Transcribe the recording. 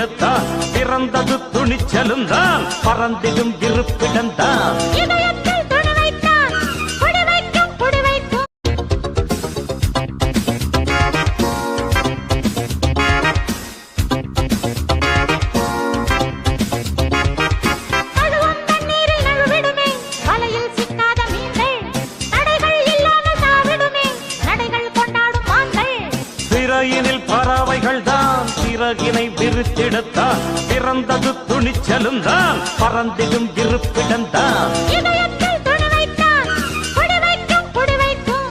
விரித்திடத்தான் பிறந்தது துணிச்சலும் தான் பறந்திடும் இருப்பிடம்தான் சிறையினில் பறவைகள் தான் சிறகினை விரித்திடத்தான் பிறந்தது துணிச்சலும் தான் பறந்திடும் இருப்பிடம்தான்